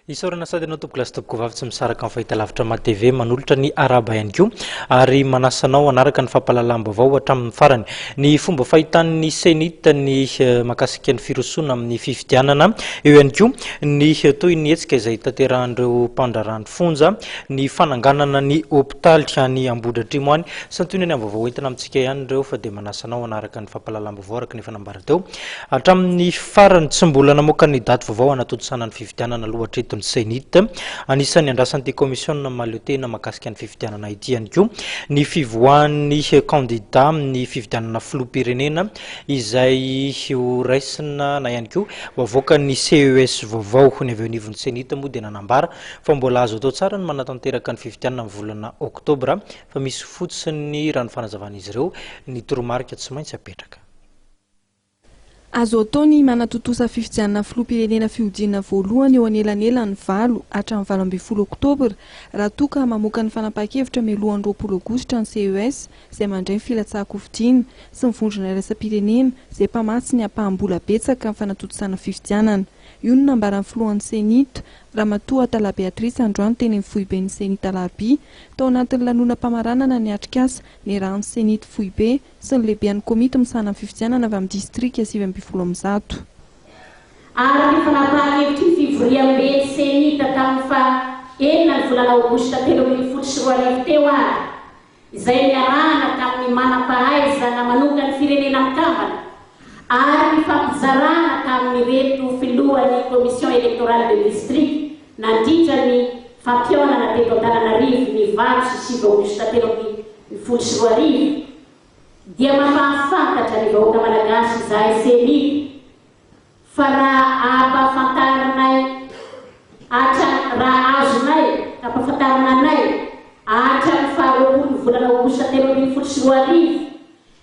Isaorana sady anao tompoko lasy tompoko vavy tsy misaraka amin'ny fahitalavitra ma TV manolotra ny araba ihany koa ary manasanao anaraka ny fampahalalam-baovao hatramin'ny farany. Ny fomba fahitan'ny senita ny mahakasika ny firosoana amin'ny fifidianana, eo ihany koa ny toy ny hetsika izay tanterahan'ireo mpandrarany fonja, ny fananganana ny hôpitaly any Ambohidratrimo any, sy ny toy ny vaovao entina amintsika ihany ireo fa dia manasanao anaraka ny fampahalalam-baovao araka ny fanambara teo. Hatramin'ny farany tsy mbola namoaka ny daty vaovao anatodisana ny fifidianana lohatreto senita, anisan'ny andrasan'ity komisiona mahaleotena mahakasika ny fifidianana ity ihany koa ny fivoahan'ny kandida amin'ny fifidianana filoham-pirenena izay horaisina na ihany koa hoavoaka ny CES vaovao ny avy eo anivon'ny senita moa dia nanambara fa mbola azo atao tsara ny manatanteraka ny fifidianana amin'ny volana oktobra fa misy fotsiny raha ny fanazavan'izy ireo ny toromarika tsy maintsy apetraka. Azo atao ny manatotosa fifidianana filoham-pirenena fihodinana voalohany eo anelanelany 8 hatramin'ny 12 oktobra raha toa ka mamoaka ny fanapahan-kevitra mialohan'ny 20 aogositra ny CES izay mandray ny filatsaham-pifidiana sy ny vondrona iraisam-pirenena izay mpamatsy ny ampaham-bola betsaka amin'ny fanatotosana fifidianana. Io no nambaran'ny filohan'ny senita Ramatoa Tala Beatrice Androany teny amin'ny foiben'ny senita Larbi tao anatin'ny lanonam-pamaranana ny atrikasa ny rahan'ny senita Foibe sy ny lehibean'ny komity misana amin'ny fifidianana avy amin'ny distrika 7 Ary ny fanapahan-kevitra ny fivoriam-ben'ny senita tamin'ny enina ny volana aogositra 2024 teo ary izay niarahana tamin'ny manam-pahaizana manokana firenena mikambana ary ny fampizarana tamin'ny reto filohan'ny komision elektorale de district nandritra ny fampionana teto Antananarivo ny 27 aogositra 2024 dia mampahafantatra ny vahoaka malagasy izahay senita fa raha ampahafantarinay raha azonay ampahafantarinanay hatrany faharoapolo ny volana aogositra 2024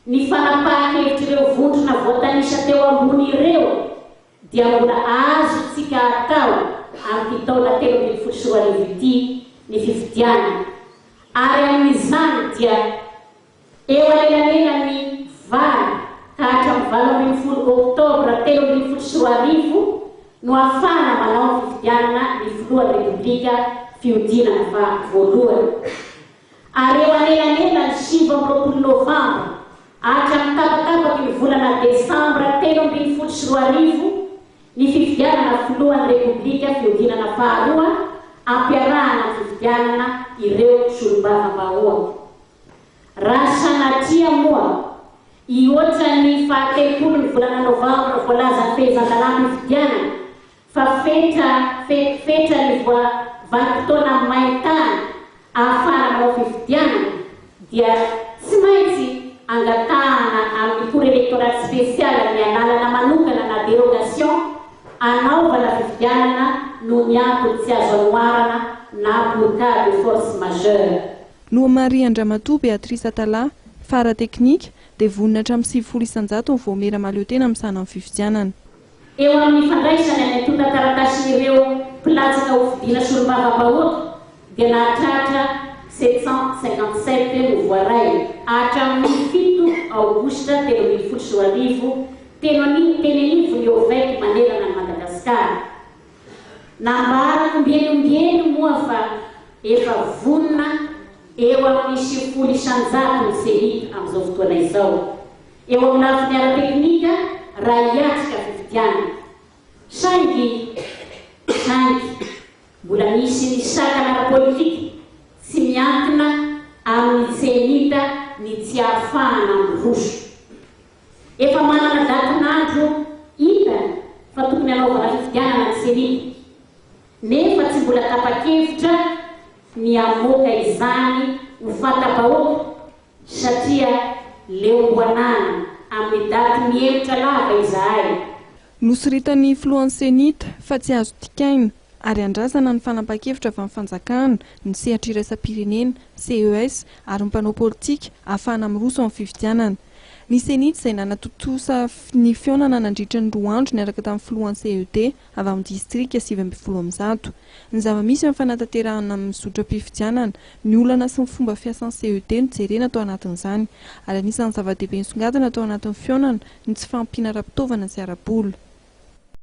ny fanapahan-kevitra ireo vondrona voatanisa teo ambony ireo dia mbola azo tsika atao amin'ny taona 2024 ity ny fifidianana ary amin'izany dia eo anelanelany 20 ka hatramin'ny 20 oktobra 2024 no ahafana manao ny fifidianana ny filohan'ny repoblika fihodinana voalohany ary eo anelanelany 7 novambra hatramin'ny tapatapaky ny volana desambra 2024 ny fifidianana filohan'ny repoblika fihodinana faharoa ampiarahana fifidianana ireo solombavam-bahoaka. Raha sanatria moa ihoatra ny faha-telopolo ny volana novambra voalaza fehezan-dalàna fifidianana fa fetra ny vanim-potoana maintany ahafana manao fifidianana dia tsy maintsy angatahana amin'ny cour électorale spéciale ny analana manokana na dérogation anaovana fifidianana no ny antony tsy azo anoharana na pour cas de force majeure. Noa Maria Andramatoa Beatrice Tala fara teknika dia vonina hatramin'ny 7 isan-jato ny voamera mahaleotena misana amin'ny fifidianana. Eo amin'ny fandraisana ny antota taratasin'ireo mpilatsaka hofidiana solombavam-bahoaka dia nahatratra 757 no voaray hatramin'ny 7 aogositra 2024 teny anivony ny ovety manerana ny Madagasikara. Nambara ombieny moa fa efa vonina eo amin'ny 10 isan-jato ny senita amin'izao fotoana izao. Eo amin'ny lafiny ara-teknika raha hiatrika fifidianana. Saingy mbola misy ny sakana ara-politika tsy miankina amin'ny senita ny tsy ahafahana amboroso. Efa manana datin'andro hitany fa tokony anaovana fifidianana ny senita nefa tsy mbola tapa-kevitra ny amoaka izany ho fanta-bahoaka satria leomboanana amin'ny daty mihevitra lava izahay. Nosoritan'ny filohan'ny senita fa tsy azo tikaina ary andrasana ny fanapahan-kevitra avy amin'ny fanjakana ny sehatra iraisam-pirenena CES ary ny mpanao politika ahafahana miroso amin'ny fifidianana. Ny senita izay nanatotosa ny fionana nandritra ny 2 andro niaraka tamin'ny filohan'ny CED avy amin'ny distrika 7 ny zava-misy amin'ny fanatanterahana amin'ny zotra-pifidianana ny olana sy ny fomba fiasan'ny CED no jerena tao anatin'izany ary anisan'ny zava-dehibe nisongadina tao anatin'ny fionana ny tsy fampiana ara-pitaovana sy ara-bola.